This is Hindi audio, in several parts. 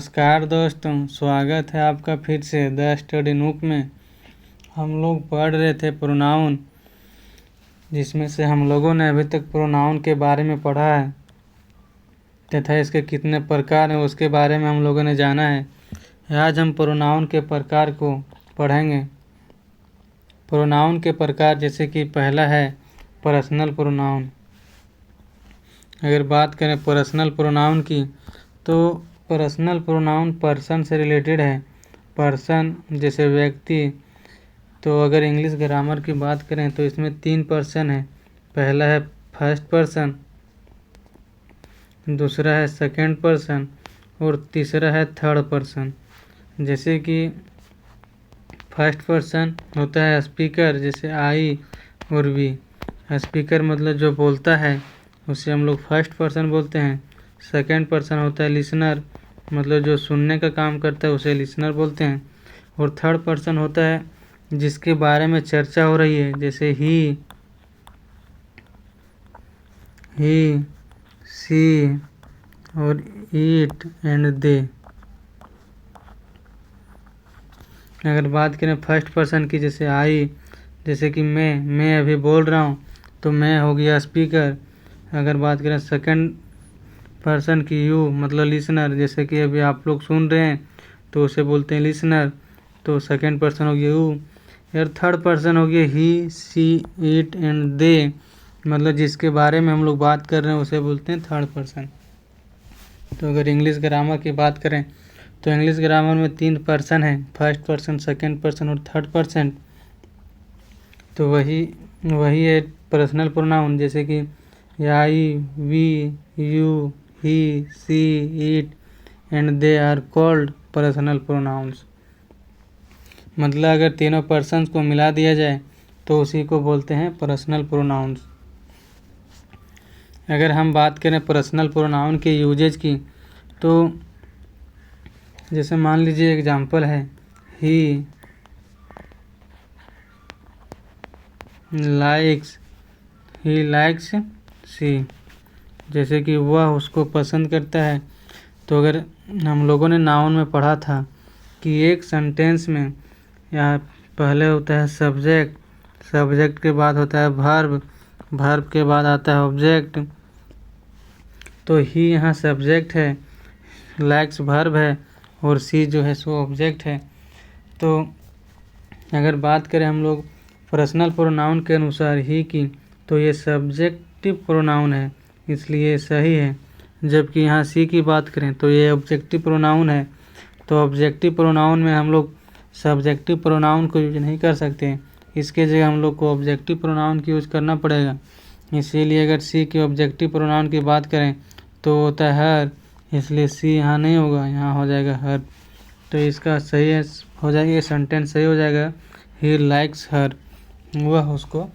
नमस्कार दोस्तों, स्वागत है आपका फिर से द स्टडी नूक में। हम लोग पढ़ रहे थे प्रोनाउन, जिसमें से हम लोगों ने अभी तक प्रोनाउन के बारे में पढ़ा है तथा इसके कितने प्रकार हैं उसके बारे में हम लोगों ने जाना है। आज हम प्रोनाउन के प्रकार को पढ़ेंगे। प्रोनाउन के प्रकार जैसे कि पहला है पर्सनल प्रोनाउन। अगर बात करें पर्सनल प्रोनाउन की, तो पर्सनल प्रोनाउन पर्सन से रिलेटेड है। पर्सन जैसे व्यक्ति, तो अगर इंग्लिश ग्रामर की बात करें तो इसमें 3 पर्सन है। पहला है फर्स्ट पर्सन, दूसरा है सेकंड पर्सन और तीसरा है थर्ड पर्सन। जैसे कि फर्स्ट पर्सन होता है स्पीकर, जैसे आई और वी। स्पीकर मतलब जो बोलता है उसे हम लोग फर्स्ट पर्सन बोलते हैं। सेकंड पर्सन होता है लिसनर, मतलब जो सुनने का काम करता है उसे लिसनर बोलते हैं। और थर्ड पर्सन होता है जिसके बारे में चर्चा हो रही है, जैसे ही, सी और इट एंड दे। अगर बात करें फर्स्ट पर्सन की, जैसे आई, जैसे कि मैं अभी बोल रहा हूँ तो मैं हो गया स्पीकर। अगर बात करें सेकंड पर्सन की, यू मतलब लिसनर, जैसे कि अभी आप लोग सुन रहे हैं तो उसे बोलते हैं लिसनर, तो सेकंड पर्सन हो गया यू। यार थर्ड पर्सन हो गया ही, सी, इट एंड दे, मतलब जिसके बारे में हम लोग बात कर रहे हैं उसे बोलते हैं थर्ड पर्सन। तो अगर इंग्लिश ग्रामर की बात करें तो इंग्लिश ग्रामर में 3 पर्सन हैं, फर्स्ट पर्सन, सेकंड पर्सन और थर्ड पर्सन। तो वही है पर्सनल प्रोनाउन, जैसे कि I, we, you, he, she, it and they are called personal pronouns. मतलब अगर तीनों पर्सन्स को मिला दिया जाए तो उसी को बोलते हैं पर्सनल प्रोनाउंस। अगर हम बात करें पर्सनल प्रोनाउन के यूजेज की, तो जैसे मान लीजिए एग्जांपल है ही लाइक्स सी, जैसे कि वह उसको पसंद करता है। तो अगर हम लोगों ने नाउन में पढ़ा था कि एक सेंटेंस में यहाँ पहले होता है सब्जेक्ट, सब्जेक्ट के बाद होता है वर्ब, वर्ब के बाद आता है ऑब्जेक्ट। तो ही यहाँ सब्जेक्ट है, लाइक्स वर्ब है और सी जो है सो ऑब्जेक्ट है। तो अगर बात करें हम लोग पर्सनल प्रोनाउन के अनुसार ही की, तो ये सब्जेक्टिव प्रोनाउन है, इसलिए सही है। जबकि यहाँ सी की बात करें तो ये ऑब्जेक्टिव प्रोनाउन है। तो ऑब्जेक्टिव प्रोनाउन में हम लोग सब्जेक्टिव प्रोनाउन को यूज नहीं कर सकते, इसके जगह हम लोग को ऑब्जेक्टिव प्रोनाउन की यूज करना पड़ेगा। इसीलिए अगर सी के ऑब्जेक्टिव प्रोनाउन की बात करें तो होता है हर, इसलिए सी यहाँ नहीं होगा, यहाँ हो जाएगा हर। तो इसका सही है, हो जाएगा, ये सेंटेंस सही हो जाएगा, ही लाइक्स हर, वह उसको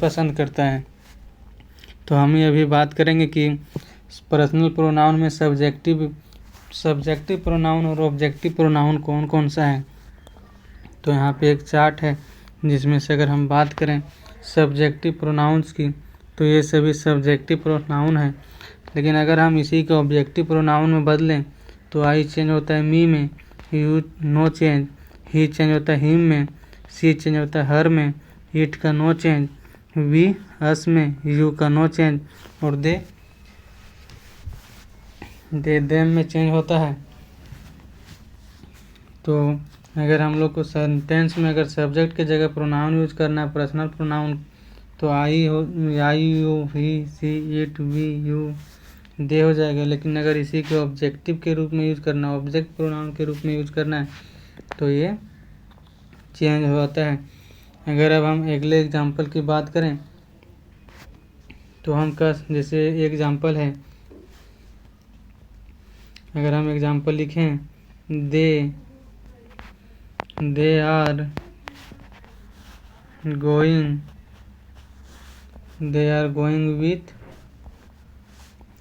पसंद करता है। तो हम ये अभी बात करेंगे कि पर्सनल प्रोनाउन में सब्जेक्टिव प्रोनाउन और ऑब्जेक्टिव प्रोनाउन कौन कौन सा है। तो यहाँ पे एक चार्ट है, जिसमें से अगर हम बात करें सब्जेक्टिव प्रोनाउंस की, तो ये सभी सब्जेक्टिव प्रोनाउन है। लेकिन अगर हम इसी को ऑब्जेक्टिव प्रोनाउन में बदलें तो आई चेंज होता है मी में, you know change, he change होता है हिम में, सी चेंज होता है हर में, इट का नो चेंज, वी अस में, यू का नो चेंज और दे देम में चेंज होता है। तो अगर हम लोग को सेंटेंस में अगर सब्जेक्ट के जगह प्रोनाउन यूज करना है पर्सनल प्रोनाउन, तो I, you, he, she, it, we, you, they हो जाएगा। लेकिन अगर इसी को ऑब्जेक्टिव के रूप में यूज करना, ऑब्जेक्ट प्रोनाउन के रूप में यूज करना है तो ये चेंज होता है। अगर अब हम अगले एग्जांपल की बात करें तो हम जैसे एग्जांपल है, अगर हम एग्जांपल लिखें they are going with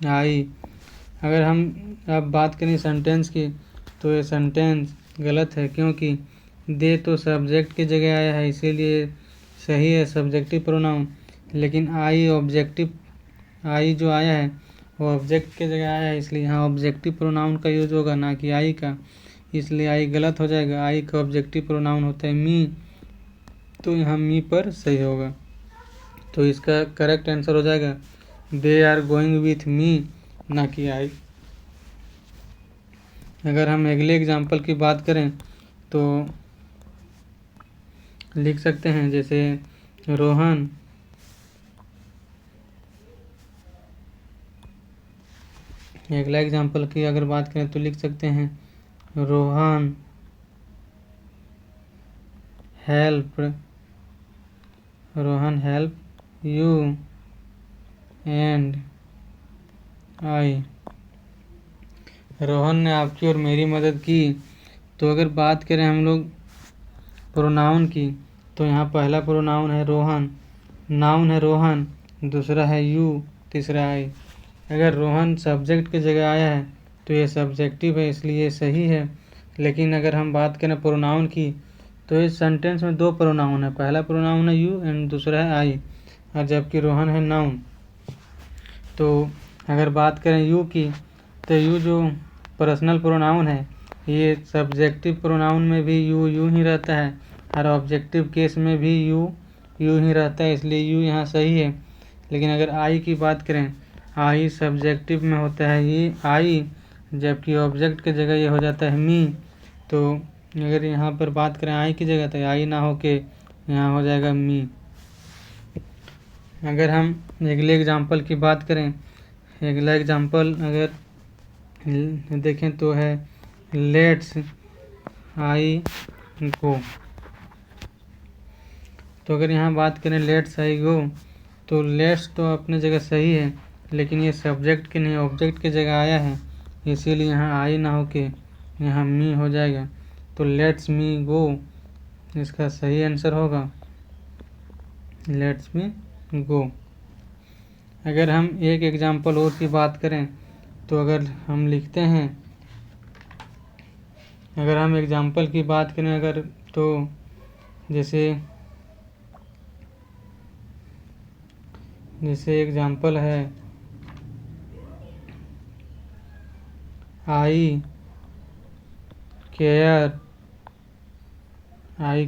I. अगर हम अब बात करें सेंटेंस की, तो ये सेंटेंस गलत है, क्योंकि दे तो सब्जेक्ट की जगह आया है, इसीलिए सही है सब्जेक्टिव प्रोनाउन। लेकिन आई जो आया है वो ऑब्जेक्ट के जगह आया है, इसलिए यहाँ ऑब्जेक्टिव प्रोनाउन का यूज होगा, ना कि आई का। इसलिए आई गलत हो जाएगा। आई का ऑब्जेक्टिव प्रोनाउन होता है मी, तो यहाँ मी पर सही होगा। तो इसका करेक्ट आंसर हो जाएगा they are going with me, ना कि आई। अगर हम अगले एग्जाम्पल की बात करें तो लिख सकते हैं, जैसे रोहन अगला एग्जाम्पल की अगर बात करें तो लिख सकते हैं Rohan help you and I. Rohan ने आपकी और मेरी मदद की। तो अगर बात करें हम लोग प्रोनाउन की, तो यहाँ पहला प्रोनाउन है रोहन, नाउन है रोहन, दूसरा है यू, तीसरा आई। अगर रोहन सब्जेक्ट की जगह आया है तो ये सब्जेक्टिव है, इसलिए ये सही है। लेकिन अगर हम बात करें प्रोनाउन की, तो इस सेंटेंस में दो प्रोनाउन है, पहला प्रोनाउन है यू एंड दूसरा है आई, और जबकि रोहन है नाउन। तो अगर बात करें यू की, तो यू जो पर्सनल प्रोनाउन है, ये सब्जेक्टिव प्रोनाउन में भी यू ही रहता है, और ऑब्जेक्टिव केस में भी यू ही रहता है, इसलिए यू यहाँ सही है। लेकिन अगर आई की बात करें, आई सब्जेक्टिव में होता है ये आई, जबकि ऑब्जेक्ट की जगह ये हो जाता है मी। तो अगर यहाँ पर बात करें आई की जगह, तो आई ना होके यहाँ हो जाएगा मी। अगर हम अगले एग्जाम्पल की बात करें, अगला एग्जाम्पल अगर देखें तो है लेट्स आई गो। तो अगर यहाँ बात करें लेट्स आई गो, तो लेट्स तो अपने जगह सही है, लेकिन ये सब्जेक्ट की नहीं ऑब्जेक्ट की जगह आया है, इसीलिए यहाँ आई ना होके यहाँ मी हो जाएगा। तो लेट्स मी गो इसका सही आंसर होगा, लेट्स मी गो। अगर हम एक एग्जाम्पल और की बात करें, तो अगर हम लिखते हैं, अगर हम एग्जाम्पल की बात करें अगर, तो जैसे एग्जाम्पल है आई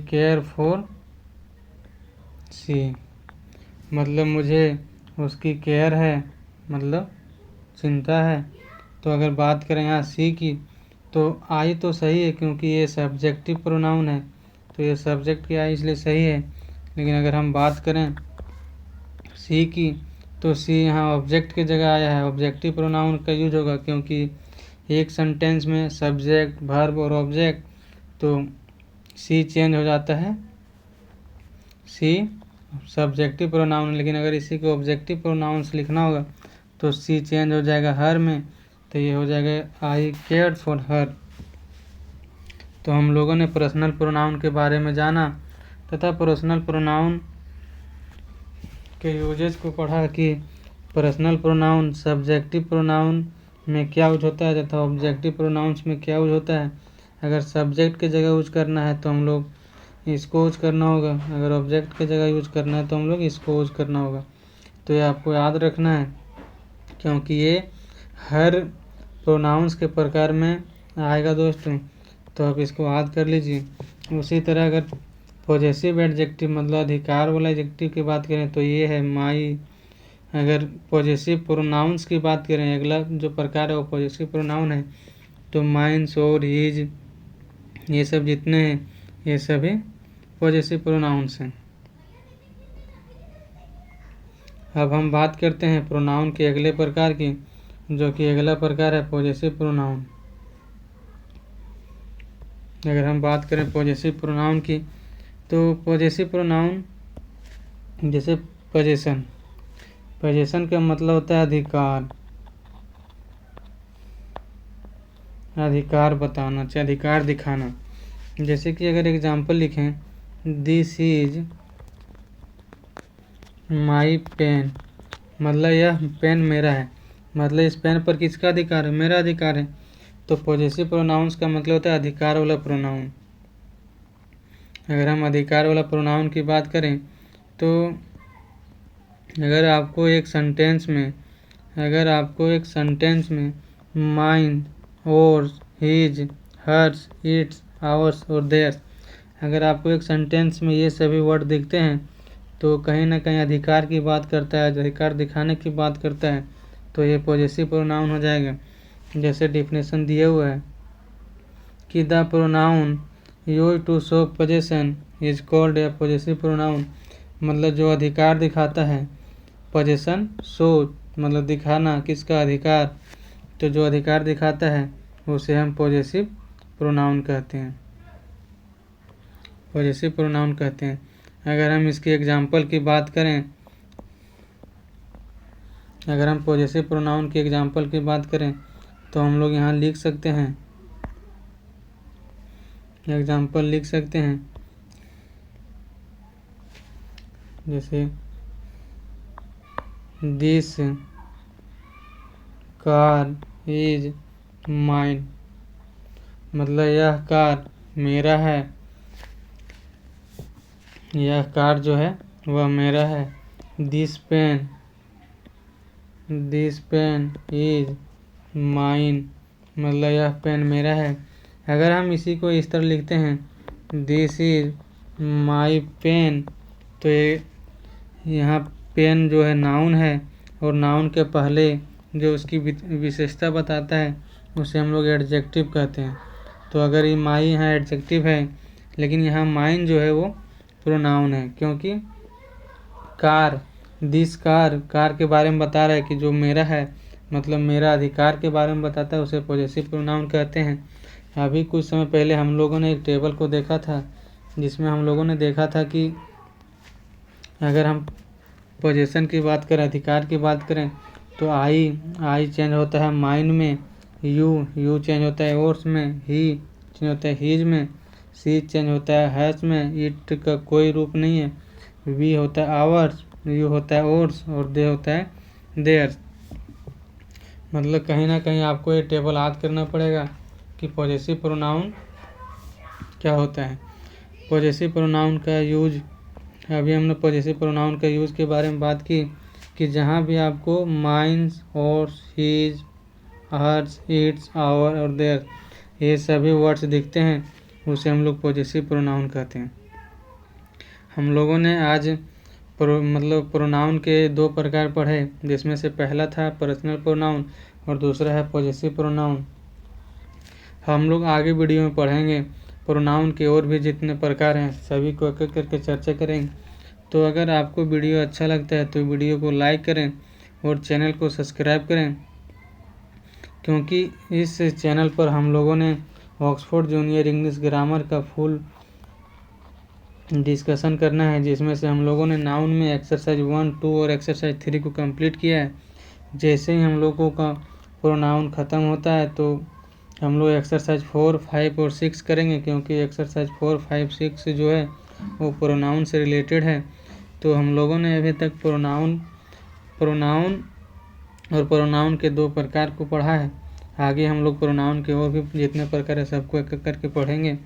केयर फॉर सी, मतलब मुझे उसकी केयर है, मतलब चिंता है। तो अगर बात करें यहाँ सी की, तो आई तो सही है क्योंकि ये सब्जेक्टिव प्रोनाउन है, तो ये सब्जेक्ट की आई इसलिए सही है। लेकिन अगर हम बात करें सी की, तो सी यहाँ ऑब्जेक्ट की जगह आया है, ऑब्जेक्टिव प्रोनाउन का यूज होगा, क्योंकि एक सेंटेंस में सब्जेक्ट वर्ब और ऑब्जेक्ट, तो सी चेंज हो जाता है, सी सब्जेक्टिव प्रोनाउन। लेकिन अगर इसी को ऑब्जेक्टिव प्रोनाउंस लिखना होगा तो सी चेंज हो जाएगा हर में, तो ये हो जाएगा आई केयर्ड फॉर हर। तो हम लोगों ने पर्सनल प्रोनाउन के बारे में जाना तथा पर्सनल प्रोनाउन के यूजेज को पढ़ा कि पर्सनल प्रोनाउन सब्जेक्टिव प्रोनाउन में क्या यूज होता है तथा ऑब्जेक्टिव प्रोनाउंस में क्या यूज होता है। अगर सब्जेक्ट की जगह यूज करना है तो हम लोग इसको यूज करना होगा, अगर ऑब्जेक्ट की जगह यूज करना है तो हम लोग इसको यूज करना होगा। तो ये आपको याद रखना है, क्योंकि ये हर प्रोनाउंस के प्रकार में आएगा दोस्तों, तो आप इसको याद कर लीजिए। उसी तरह अगर पॉजेसिव एडजेक्टिव मतलब अधिकार वाला एडजेक्टिव की बात करें तो ये है माई। अगर पॉजेसिव प्रोनाउंस की बात करें, अगला जो प्रकार है वो पॉजेसिव प्रोनाउन है, तो माइन, सोर, हीज, ये सब जितने हैं ये सभी पॉजेसिव प्रोनाउंस हैं। अब हम बात करते हैं प्रोनाउन के अगले प्रकार की, जो कि अगला प्रकार है पॉजेसिव प्रोनाउन। अगर हम बात करें पॉजेसिव प्रोनाउन की, तो पॉजेसिव प्रोनाउन जैसे पोजेशन का मतलब होता है अधिकार बताना, चाहे अधिकार दिखाना। जैसे कि अगर एग्जाम्पल लिखें, दिस इज माई पेन, मतलब यह पेन मेरा है, मतलब इस पेन पर किसका अधिकार है, मेरा अधिकार है। तो पॉजेसिव प्रोनाउंस का मतलब होता है अधिकार वाला प्रोनाउन। अगर हम अधिकार वाला प्रोनाउन की बात करें, तो अगर आपको एक सेंटेंस में अगर आपको एक सेंटेंस में mine, ours, his, hers, its, ours और देयर्स, अगर आपको एक सेंटेंस में ये सभी वर्ड दिखते हैं तो कहीं ना कहीं अधिकार की बात करता है, अधिकार दिखाने की बात करता है, तो ये पॉजेसिव प्रोनाउन हो जाएगा। जैसे डिफिनेशन दिया हुआ है कि the pronoun used to show possession is called a possessive pronoun, मतलब जो अधिकार दिखाता है, पोजेशन शो मतलब दिखाना, किसका अधिकार, तो जो अधिकार दिखाता है उसे हम पॉजेसिव प्रोनाउन कहते हैं, पॉजेसिव प्रोनाउन कहते हैं। अगर हम इसकी एग्जाम्पल की बात करें, अगर हम पॉजेसिव प्रोनाउन की एग्जाम्पल की बात करें तो हम लोग यहाँ लिख सकते हैं, एग्जाम्पल लिख सकते हैं, जैसे दिस कार इज माइन, मतलब यह कार मेरा है, यह कार जो है वह मेरा है। दिस पेन इज माइन, मतलब यह पेन मेरा है। अगर हम इसी को इस तरह लिखते हैं दिस इज माई पेन, तो ये यहाँ पेन जो है नाउन है और नाउन के पहले जो उसकी विशेषता बताता है उसे हम लोग एडजेक्टिव कहते हैं। तो अगर ये माई यहाँ एडजेक्टिव है, लेकिन यहाँ माइन जो है वो प्रोनाउन है, क्योंकि कार, दिस कार के बारे में बता रहा है कि जो मेरा है, मतलब मेरा अधिकार के बारे में बताता है, उसे पॉजेसिव प्रोनाउन कहते हैं। अभी कुछ समय पहले हम लोगों ने एक टेबल को देखा था जिसमें हम लोगों ने देखा था कि अगर हम पोजेशन की बात करें, अधिकार की बात करें, तो आई चेंज होता है माइन में, यू चेंज होता है ओर्स में, ही चेंज होता है हीज में, सी चेंज होता है हैश में, इट का कोई रूप नहीं है, वी होता है आवर्स, यू होता है ओर्स और दे होता है देयर्स। मतलब कहीं ना कहीं आपको ये टेबल याद करना पड़ेगा कि पॉजेसिव प्रोनाउन क्या होता है। पॉजेसिव प्रोनाउन का यूज, अभी हमने पॉजेसिव प्रोनाउन का यूज़ के बारे में बात की कि जहाँ भी आपको mines, ours, his, hers, its, our और देयर ये सभी वर्ड्स दिखते हैं उसे हम लोग पॉजेसिव प्रोनाउन कहते हैं। हम लोगों ने आज मतलब प्रोनाउन के दो प्रकार पढ़े, जिसमें से पहला था पर्सनल प्रोनाउन और दूसरा है पॉजेसिव प्रोनाउन। हम लोग आगे वीडियो में पढ़ेंगे प्रोनाउन के और भी जितने प्रकार हैं सभी को एक एक करके चर्चा करेंगे। तो अगर आपको वीडियो अच्छा लगता है तो वीडियो को लाइक करें और चैनल को सब्सक्राइब करें, क्योंकि इस चैनल पर हम लोगों ने ऑक्सफोर्ड जूनियर इंग्लिश ग्रामर का फुल डिस्कशन करना है, जिसमें से हम लोगों ने नाउन में एक्सरसाइज 1, 2 और एक्सरसाइज 3 को कंप्लीट किया है। जैसे ही हम लोगों का प्रोनाउन ख़त्म होता है तो हम लोग एक्सरसाइज 4, 5 और 6 करेंगे, क्योंकि एक्सरसाइज 4, 5, 6 जो है वो प्रोनाउन से रिलेटेड है। तो हम लोगों ने अभी तक प्रोनाउन और प्रोनाउन के दो प्रकार को पढ़ा है। आगे हम लोग प्रोनाउन के और भी जितने प्रकार है सबको एक एक करके पढ़ेंगे।